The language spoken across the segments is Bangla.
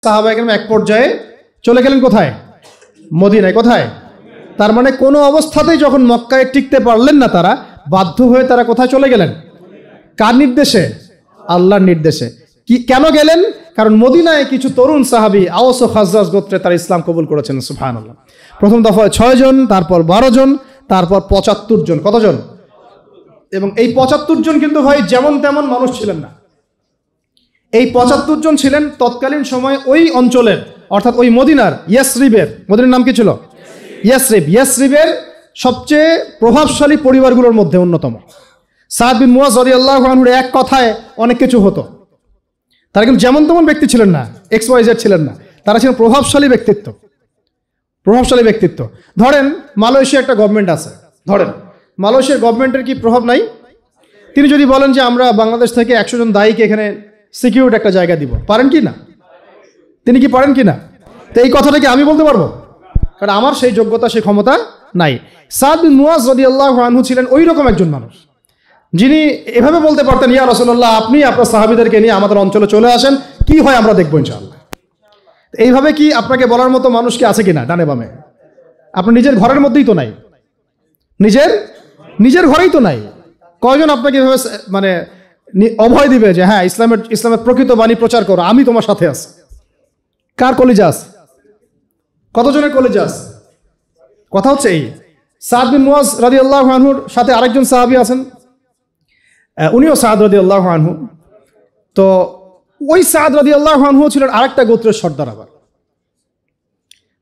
সাহাবায়ে কেরাম এক পর্যায়ে চলে গেলেন কোথায়? মদিনায়। কোথায়? তার মানে কোনো অবস্থাতেই যখন মক্কায় টিকতে পারলেন না তারা, বাধ্য হয়ে তারা কোথায় চলে গেলেন? কার নির্দেশে? আল্লাহর নির্দেশে। কেন গেলেন? কারণ মদিনায় কিছু তরুণ সাহাবী আওস ও খাজরাজ গোত্রে তারা ইসলাম কবুল করেছেন। সুবহানাল্লাহ। প্রথম দফায় 6 জন, তারপর 12 জন, তারপর 75 জন। কতজন? এবং এই 75 জন কিন্তু ভাই যেমন তেমন মানুষ ছিলেন না। এই 75 জন ছিলেন তৎকালীন সময়ে ওই অঞ্চলের, অর্থাৎ ওই মদিনার ইয়াসরিবের, মদিনার নাম কি ছিল? ইয়াসরিবের সবচেয়ে প্রভাবশালী পরিবারগুলোর মধ্যে অন্যতম। সাদ বিন মুয়াজ রাদিয়াল্লাহু আনহুর এক কথায় অনেক কিছু হতো। তারা কিন্তু যেমন তেমন ব্যক্তি ছিলেন না, XYZ ছিলেন না, তারা ছিলেন প্রভাবশালী ব্যক্তিত্ব। ধরেন মালয়েশিয়া একটা গভর্নমেন্ট আছে, ধরেন মালয়েশিয়ার গভর্নমেন্টের কি প্রভাব নাই? তিনি যদি বলেন যে আমরা বাংলাদেশ থেকে 100 জন দায়ীকে এখানে সিকিউরড একটা জায়গা দিব, পারেন কি না? তিনি কি পারেন কি না? তো এই কথাটা কি আমি বলতে পারবো? কারণ আমার সেই যোগ্যতা, সেই ক্ষমতা নাই। সাদ বিন মুয়াজ রাদিয়াল্লাহু আনহু ছিলেন ওই রকম একজন মানুষ যিনি এভাবে বলতে পারতেন, ইয়া রাসূলুল্লাহ, আপনি আপনার সাহাবীদেরকে নিয়ে আমাদের অঞ্চলে চলে আসেন, কি হয় আমরা দেখবো ইনশাআল্লাহ। এইভাবে কি আপনাকে বলার মতো মানুষ কি আছে কিনা ডানে বামে? আপনার নিজের ঘরের মধ্যেই তো নাই, নিজের ঘরেই তো নাই। কয়জন আপনাকে এভাবে মানে অভয় দিবে যে হ্যাঁ ইসলামের প্রকৃত বাণী প্রচার করো, আমি তোমার সাথে আছি? কার কলিজা আছে? কতজনের কলিজা আছে? কথা হচ্ছে এই, সাদ বিন মুয়াজ রাদিয়াল্লাহু আনহুর সাথে আরেকজন সাহাবী আছেন, উনিও সাদ রাদিয়াল্লাহু আনহু। তো ওই সাদ রাদিয়াল্লাহু আনহু ছিলেন আরেকটা গোত্রের সর্দার আবার।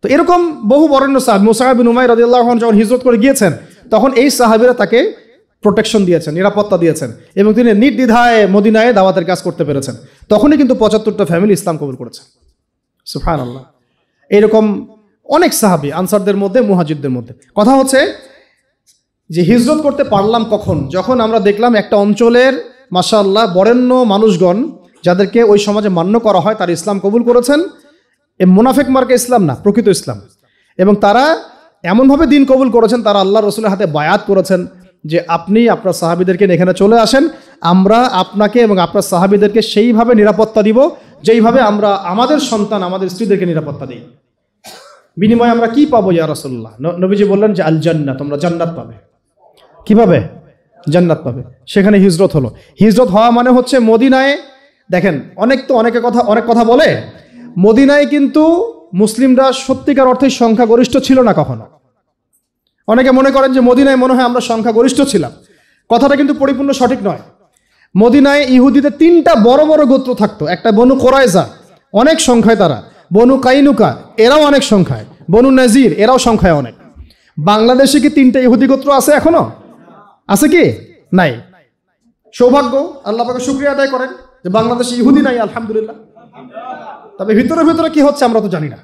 তো এরকম বহু বরেণ্য সাহাবী, মুসআব বিন উমাইর রাদিয়াল্লাহু আনহু যখন হিজরত করে গিয়েছেন, তখন এই সাহাবীরা তাকে প্রোটেকশন দিয়েছেন, নিরাপত্তা দিয়েছেন, এবং তিনি নির্দ্বিধায় মদিনায় দাওয়াতের কাজ করতে পেরেছেন। তখনই কিন্তু 75টা ফ্যামিলি ইসলাম কবুল করেছেন। সুবহানাল্লাহ। এইরকম অনেক সাহাবী আনসারদের মধ্যে, মুহাজিরদের মধ্যে। কথা হচ্ছে যে হিজরত করতে পারলাম কখন? যখন আমরা দেখলাম একটা অঞ্চলের মাশাআল্লাহ বরেণ্য মানুষগণ, যাদেরকে ওই সমাজে মান্য করা হয়, তারা ইসলাম কবুল করেছেন। এ মুনাফিক মার্কা ইসলাম না, প্রকৃত ইসলাম। এবং তারা এমনভাবে দিন কবুল করেছেন, তারা আল্লাহ রসুলের হাতে বায়াত করেছেন যে আপনি আপনার সাহাবীদেরকে এখানে চলে আসেন, আমরা আপনাকে এবং আপনার সাহাবীদেরকে সেইভাবে নিরাপত্তা দিব যেইভাবে আমরা আমাদের সন্তান, আমাদের স্ত্রীদেরকে নিরাপত্তা দিই। বিনিময়ে আমরা কি পাবো ইয়া রাসূলুল্লাহ? নবীজি বললেন যে আল জান্নাত, তোমরা জান্নাত পাবে। কিভাবে? জান্নাত পাবে। সেখানে হিজরত হলো। হিজরত হওয়া মানে হচ্ছে মদিনায়, দেখেন অনেক কথা বলে, মদিনায় কিন্তু মুসলিমরা সত্যিকার অর্থে সংখ্যাগরিষ্ঠ ছিল না কখনো। অনেকে মনে করেন যে মদিনায় মনে হয় আমরা সংখ্যাগরিষ্ঠ ছিলাম, কথাটা কিন্তু পরিপূর্ণ সঠিক নয়। মদিনায় ইহুদিদের 3টা বড় বড় গোত্র থাকতো। একটা বনু কোরাইজা, অনেক সংখ্যায় তারা, বনু কাইনুকা, এরাও অনেক সংখ্যায়, বনু নাজির, এরাও সংখ্যায় অনেক। বাংলাদেশে কি 3টা ইহুদি গোত্র আছে এখনো? আছে কি? নাই। সৌভাগ্য, আল্লাহ পাকে শুকরিয়া আদায় করেন যে বাংলাদেশে ইহুদি নাই, আলহামদুলিল্লাহ। তবে ভিতরে কি হচ্ছে আমরা তো জানি না,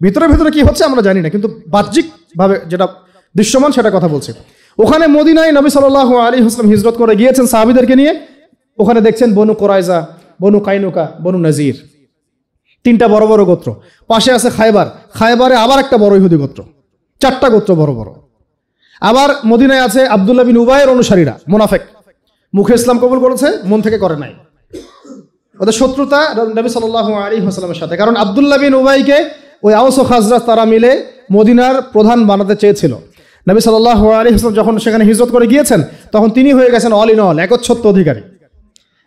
ভিতরে কি হচ্ছে আমরা জানি না, কিন্তু বাহ্যিকভাবে যেটা দৃশ্যমান সেটা কথা বলছে। ওখানে মদিনায় নবী সাল্লাল্লাহু আলাইহি ওয়াসাল্লাম হিজরত করে গিয়েছেন সাহাবীদেরকে নিয়ে। ওখানে দেখছেন বনু কোরাইজা, বনু কাইনুকা, বনু নাজির, 3টা বড় বড় গোত্র। পাশে আছে খায়বারে আবার একটা বড় ইহুদি গোত্র, 4টা গোত্র বড় বড়। আবার মদিনায় আছে আব্দুল্লাহ বিন উবাইয়ের অনুসারীরা, মুনাফিক, মুখে ইসলাম কবুল করেছে, মন থেকে করে নাই। ওদের শত্রুতা নবী সাল্লাল্লাহু আলাইহি ওয়াসাল্লামের সাথে, কারণ আব্দুল্লাহ বিন উবাইকে ওই আওস ও খাজরাজ তারা মিলে মদিনার প্রধান বানাতে চেয়েছিল। নবী সাল্লাল্লাহু আলাইহি ওয়াসাল্লাম যখন সেখানে হিজরত করে গিয়েছেন, তখন তিনি হয়ে গেছেন অল ইন অল, একচ্ছত্র অধিকারী।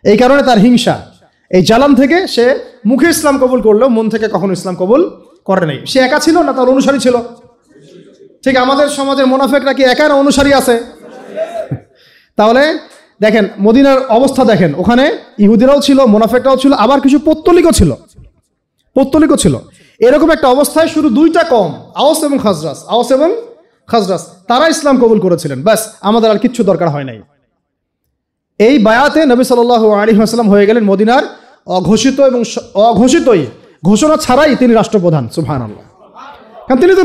এই কারণে তার হিংসা, এই জ্বালান থেকে সে মুখে ইসলাম কবুল করলেও মন থেকে কখনো ইসলাম কবুল করে নাই। সে একা ছিল না, তার অনুসারী ছিল। ঠিক আমাদের সমাজের মুনাফিকরা কি একা না অনুসারী আছে? তাহলে দেখেন মদিনার অবস্থা দেখেন, ওখানে ইহুদিরাও ছিল, মুনাফিকরাও ছিল, আবার কিছু পৌত্তলিকও ছিল। এরকম একটা অবস্থায় শুধু 2টা কম, আওস এবং খাজরাজ, তারা ইসলাম কবুল করেছিলেন। ব্যাস, আমাদের আর কিচ্ছু দরকার হয় নাই। এই বায়াতে নবী সাল্লাল্লাহু আলাইহি ওয়াসাল্লাম হয়ে গেলেন মদিনার অঘোষিত এবং ঘোষণা ছাড়াই তিনি রাষ্ট্রপ্রধান। সুবহানাল্লাহ। কারণ তিনি তো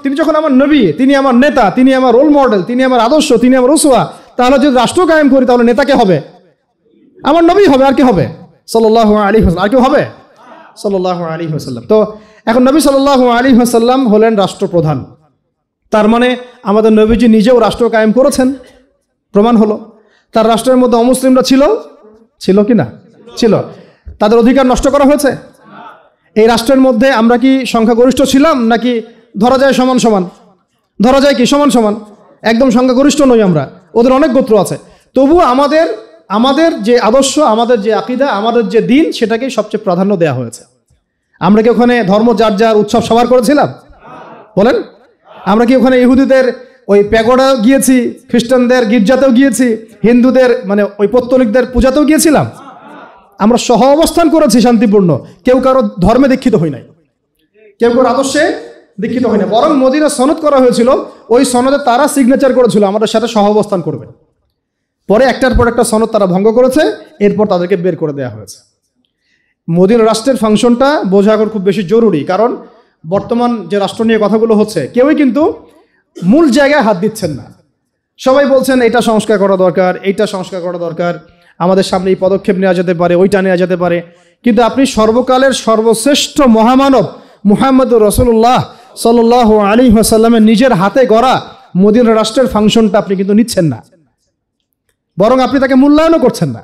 তিনি যখন আমার নবী, তিনি আমার নেতা, তিনি আমার রোল মডেল, তিনি আমার আদর্শ, তিনি আমার উসওয়া, তাহলে যদি রাষ্ট্র কায়েম করি তাহলে নেতা কে হবে? আমার নবী হবে। আর কি হবে? সাল্লাল্লাহু আলাইহি ওয়াসাল্লাম। আর কেউ হবে? সাল্লাল্লাহু আলাইহি ওয়াসাল্লাম। তো এখন নবী সাল্লাল্লাহু আলাইহি ওয়াসাল্লাম হলেন রাষ্ট্রপ্রধান। তার মানে আমাদের নবীজি নিজেও রাষ্ট্র কায়েম করেছেন, প্রমাণ হলো। তার রাষ্ট্রের মধ্যে অমুসলিমরা ছিল কি না? ছিল। তাদের অধিকার নষ্ট করা হয়েছে? এই রাষ্ট্রের মধ্যে আমরা কি সংখ্যাগরিষ্ঠ ছিলাম, নাকি ধরা যায় সমান সমান? ধরা যায় কি সমান সমান? একদম সংখ্যাগরিষ্ঠ নই আমরা, ওদের অনেক গোত্র আছে। তবুও আমাদের যে আদর্শ, আমাদের যে আকিদা, আমাদের যে দিন, সেটাকেই সবচেয়ে প্রাধান্য দেওয়া হয়েছে। আমরা কি ওখানে ধর্ম যার যার উৎসব সবার করেছিলাম? বলেন, আমরা কি ওখানে ইহুদিদের ওই প্যাগোডা গিয়েছি, খ্রিস্টানদের গির্জাতেও গিয়েছি, হিন্দুদের মানে ওই পৌত্তলিকদের পূজাতেও গিয়েছিলাম? আমরা সহ অবস্থান করেছি শান্তিপূর্ণ, কেউ কারো ধর্মে দীক্ষিত হই নাই, কেউ কারো আদর্শে দীক্ষিত হয় না। বরং মদিনা সনদ করা হয়েছিল, ওই সনদে তারা সিগনেচার করেছিল আমাদের সাথে সহ অবস্থান করবে। পরে একটার পর একটা সনদ তারা ভঙ্গ করেছে, এরপর তাদেরকে বের করে দেওয়া হয়েছে। মদিনা রাষ্ট্রের ফাংশনটা বোঝা এখন খুব বেশি জরুরি, কারণ বর্তমান যে রাষ্ট্র নিয়ে কথাগুলো হচ্ছে, কেউই কিন্তু মূল জায়গায় হাত দিচ্ছেন না। সবাই বলছেন এটা সংস্কার করা দরকার, এইটা সংস্কার করা দরকার, আমাদের সামনে এই পদক্ষেপ নেওয়া যেতে পারে, ওইটা নেওয়া যেতে পারে। কিন্তু আপনি সর্বকালের সর্বশ্রেষ্ঠ মহামানব মুহাম্মদুর রাসূলুল্লাহ সাল্লাল্লাহু আলাইহি ওয়াসাল্লামের নিজের হাতে গড়া মদিনা রাষ্ট্রের ফাংশনটা আপনি কিন্তু নিচ্ছেন না, বরং আপনি তাকে মূল্যায়নও করছেন না।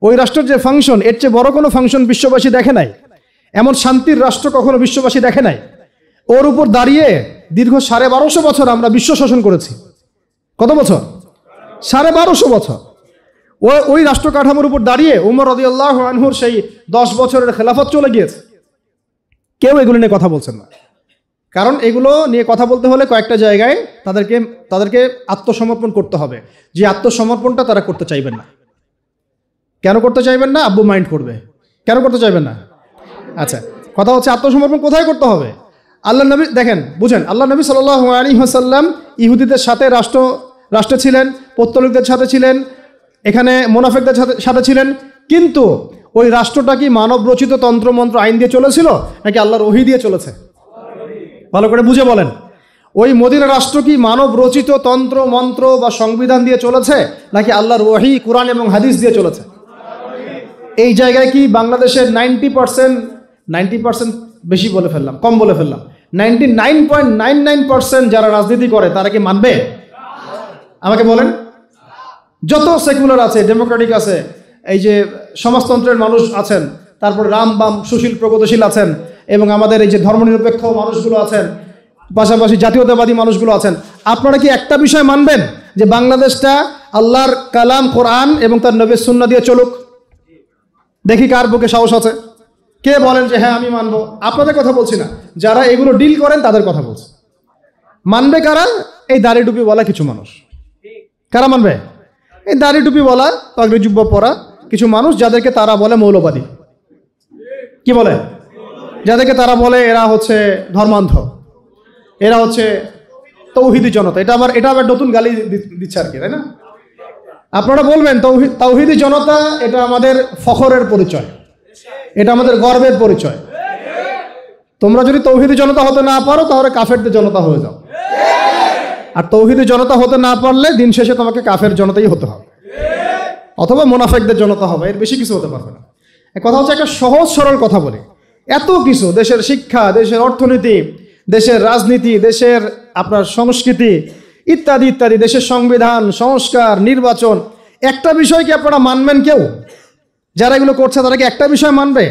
ওই রাষ্ট্রের যে ফাংশন, এর চেয়ে বড় কোনো ফাংশন বিশ্ববাসী দেখে নাই, এমন শান্তির রাষ্ট্র কখনো বিশ্ববাসী দেখে নাই। ওর উপর দাঁড়িয়ে দীর্ঘ 1250 বছর আমরা বিশ্ব শাসন করেছি। কত বছর? 1250 বছর। ওই রাষ্ট্র কাঠামোর উপর দাঁড়িয়ে উমর রাদিয়াল্লাহু আনহুর সেই 10 বছরের খেলাফত চলে গিয়েছে। কেউ এগুলো নিয়ে কথা বলছেন না, কারণ এগুলো নিয়ে কথা বলতে হলে কয়েকটা জায়গায় তাদেরকে আত্মসমর্পণ করতে হবে, যে আত্মসমর্পণটা তারা করতে চাইবেন না। কেন করতে চাইবেন না? আব্বু মাইন্ড করবে। কেন করতে চাইবেন না? আচ্ছা, কথা হচ্ছে আত্মসমর্পণ কোথায় করতে হবে? আল্লাহ নবী দেখেন, বুঝেন, আল্লাহ নবী সাল্লাল্লাহু আলাইহি ওয়াসাল্লাম ইহুদিদের সাথে রাষ্ট্রে ছিলেন, পৌত্তলিকদের সাথে ছিলেন, এখানে মুনাফিকদের সাথে ছিলেন, কিন্তু ওই রাষ্ট্রটা কি মানব রচিত তন্ত্রমন্ত্র আইন দিয়ে চলেছিল, নাকি আল্লাহর ওহী দিয়ে চলেছে? ভালো করে বুঝে বলেন। ওই মদিনা রাষ্ট্র কি মানব রচিত তন্ত্র মন্ত্র বা সংবিধান দিয়ে চলেছে, নাকি আল্লাহর ওহী কুরআন এবং হাদিস দিয়ে চলেছে? এই জায়গায় কি বাংলাদেশের 90% বেশি বলে ফেললাম, কম বলে ফেললাম, 99.99% যারা রাজনীতি করে তারা কি মানবে? আমাকে বলেন। যত সেকুলার আছে, ডেমোক্রেটিক আছে, এই যে সমাজতন্ত্রের মানুষ আছেন, তারপরে রাম বাম সুশীল প্রগতিশীল আছেন, এবং আমাদের এই যে ধর্মনিরপেক্ষ মানুষগুলো আছেন, পাশাপাশি জাতীয়তাবাদী মানুষগুলো আছেন, আপনারা কি একটা বিষয় মানবেন যে বাংলাদেশটা আল্লাহর কালাম কোরআন এবং তার নবীর সুন্নাহ দিয়ে চলুক? দেখি কার বুকে সাহস আছে, কে বলেন যে হ্যাঁ আমি মানবো। আপনাদের কথা বলছি না, যারা এগুলো ডিল করেন তাদের কথা বলছি। মানবে কারা? এই দাড়ি টুপি বলা কিছু মানুষ। কারা মানবে? এই দাড়ি টুপি বলা, পাগড়ি জুব্বা পরা কিছু মানুষ, যাদেরকে তারা বলে মৌলবাদী। কি বলে? যাদেরকে তারা বলে এরা হচ্ছে ধর্মান্ধ, এরা হচ্ছে তৌহিদি জনতা। এটা আবার নতুন গালি দিচ্ছে আর কি, তাই না? আপনারা বলবেন তাওহীদি জনতা এটা আমাদের ফখরের পরিচয়, এটা আমাদের গর্বের পরিচয়। তোমরা যদি তৌহীদি জনতা হতে না পারো, তাহলে কাফেরদের জনতা হয়ে যাও। আর তৌহীদি জনতা হতে না পারলে দিন শেষে তোমাকে কাফের জনতাই হতে হবে, অথবা মুনাফিকদের জনতা হবে, এর বেশি কিছু হতে পারবে না। কথা হচ্ছে একটা সহজ সরল কথা বলি, এত কিছু, দেশের শিক্ষা, দেশের অর্থনীতি, দেশের রাজনীতি, দেশের আপনার সংস্কৃতি ইত্যাদি ইত্যাদি, দেশের সংবিধান, সংস্কার, নির্বাচন, একটা বিষয় কি আপনারা মানবেন? কেউ যারা এগুলো করছে তারা কি একটা বিষয় মানবে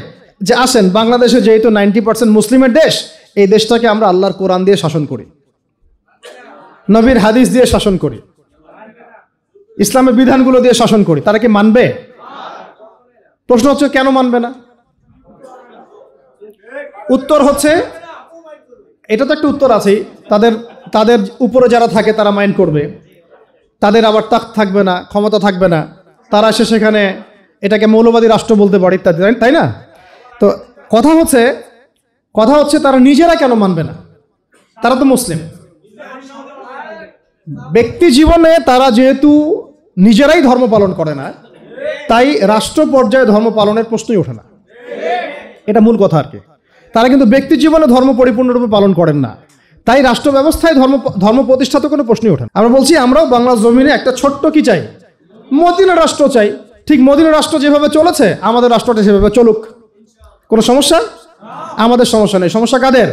যে আসেন বাংলাদেশে যেহেতু 90% মুসলিমের দেশ, এই দেশটাকে আমরা আল্লাহর কোরআন দিয়ে শাসন করি, নবীর হাদিস দিয়ে শাসন করি, ইসলামের বিধানগুলো দিয়ে শাসন করি, তারা কি মানবে? প্রশ্ন হচ্ছে কেন মানবে না? উত্তর হচ্ছে, এটা তো একটা উত্তর আছেই, তাদের উপরে যারা থাকে তারা মাইন্ড করবে, তাদের আবার তাকত থাকবে না, ক্ষমতা থাকবে না, তারা এসে সেখানে এটাকে মৌলবাদী রাষ্ট্র বলতে পারে ইত্যাদি, তাই না? তো কথা হচ্ছে তারা নিজেরা কেন মানবে না? তারা তো মুসলিম। ব্যক্তি জীবনে তারা যেহেতু নিজেরাই ধর্ম পালন করে না, তাই রাষ্ট্র পর্যায়ে ধর্ম পালনের প্রশ্নই ওঠে না। এটা মূল কথা আর কি। তারা কিন্তু ব্যক্তি জীবনে ধর্ম পরিপূর্ণরূপে পালন করেন না, তাই রাষ্ট্র ব্যবস্থায় ধর্ম প্রতিষ্ঠা তো কোনো প্রশ্নই ওঠে না। আমরা বলছি আমরাও বাংলা জমিনে একটা ছোট্ট কি চাই, মদিনা রাষ্ট্র চাই। ঠিক মদিনা রাষ্ট্র যেভাবে চলেছে আমাদের রাষ্ট্রটা সেভাবে চলুক, কোনো সমস্যা? আমাদের সমস্যা নেই। সমস্যা কাদের?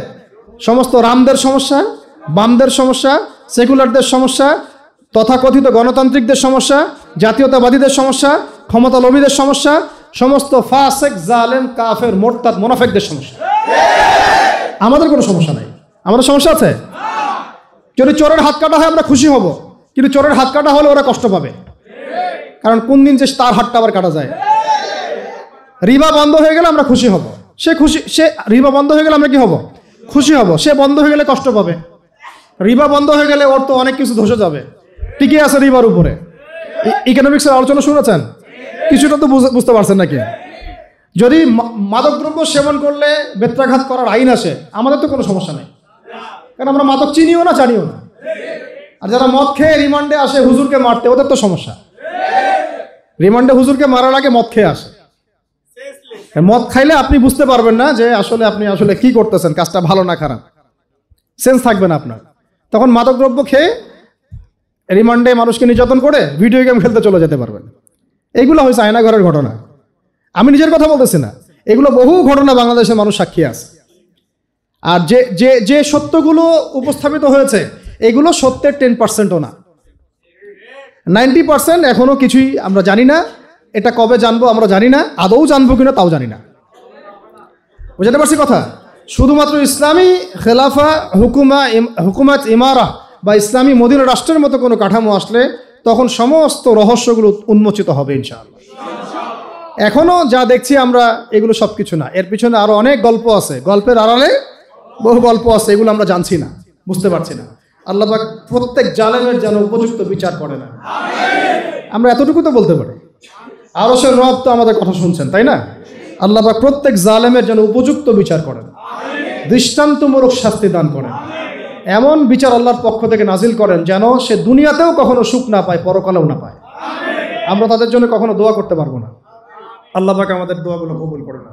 সমস্ত রামদের সমস্যা, বামদের সমস্যা, সেকুলারদের সমস্যা, তথাকথিত গণতান্ত্রিকদের সমস্যা, জাতীয়তাবাদীদের সমস্যা, ক্ষমতালোভীদের সমস্যা, সমস্ত ফাসিক, জালেম, কাফের, মোরতাদ, মুনাফিকদের সমস্যা। আমাদের কোনো সমস্যা নাই। আমাদের সমস্যা আছে? যদি চোরের হাত কাটা হয় আমরা খুশি হব, কিন্তু চোরের হাত কাটা হলে ওরা কষ্ট পাবে, কারণ কোন দিন যে তার হাতটা আবার কাটা যায়। রিবা বন্ধ হয়ে গেলে আমরা খুশি হব, সে রিবা বন্ধ হয়ে গেলে আমরা কি হব? খুশি হব। সে বন্ধ হয়ে গেলে কষ্ট পাবে। রিবা বন্ধ হয়ে গেলে ওর তো অনেক কিছু ধসে যাবে। টিকে আছে রিবার উপরে। ইকোনমিক্সের আলোচনা শুনেছেন? কিছুটা তো বুঝতে পারছেন নাকি? যদি মাদকদ্রব্য সেবন করলে বেত্রাঘাত করার আইন আসে, আমাদের তো কোনো সমস্যা নেই, কারণ আমরা মাদক চিনিও না, জানিও না। আর যারা মদ খেয়ে রিমান্ডে আসে হুজুরকে মারতে, ওদের তো সমস্যা। রিমান্ডে হুজুরকে মারার আগে মদ খেয়ে আসে। মদ খাইলে আপনি বুঝতে পারবেন না যে আপনি আসলে কি করতেছেন, কাজটা ভালো না খারাপ, সেন্স থাকবে না আপনার। তখন মাদকদ্রব্য খেয়ে রিমান্ডে মানুষকে নির্যাতন করে ভিডিও গেম খেলতে চলে যেতে পারবেন। এইগুলো হয়েছে আয়নাঘরের ঘটনা। আমি নিজের কথা বলতেছি না, এগুলো বহু ঘটনা বাংলাদেশের মানুষ সাক্ষী আছে। আর যে সত্যগুলো উপস্থাপিত হয়েছে এগুলো সত্যের 10%ও না, 90% এখনো কিছুই আমরা জানি না। এটা কবে জানবো আমরা জানি না, আদৌ জানবো কিনা তাও জানি না। বুঝতে পারছি কথা? শুধুমাত্র ইসলামী খেলাফা হুকুমাত ইমারা বা ইসলামী মদিনা রাষ্ট্রের মতো কোনো কাঠামো আসলে তখন সমস্ত রহস্যগুলো উন্মোচিত হবে ইনশাআল্লাহ। এখনো যা দেখছি আমরা এগুলো সব কিছু না, এর পিছনে আরো অনেক গল্প আছে, গল্পের আড়ালে বহু গল্প আছে, এগুলো আমরা জানছি না, বুঝতে পারছি না। আল্লাহ পাক প্রত্যেক জালেমের যেন উপযুক্ত বিচার করে না, আমরা এতটুকু তো বলতে পারি। আরশের রব তো আমাদের কথা শুনছেন, তাই না? আল্লাহ পাক প্রত্যেক জালেমের যেন উপযুক্ত বিচার করেন, দৃষ্টান্তমূলক শাস্তি দান করেন, এমন বিচার আল্লাহর পক্ষ থেকে নাজিল করেন যেন সে দুনিয়াতেও কখনো সুখ না পায়, পরকালেও না পায়। আমরা তাদের জন্য কখনো দোয়া করতে পারবো না। আল্লাহ পাক আমাদের দোয়াগুলো কবুল করে না।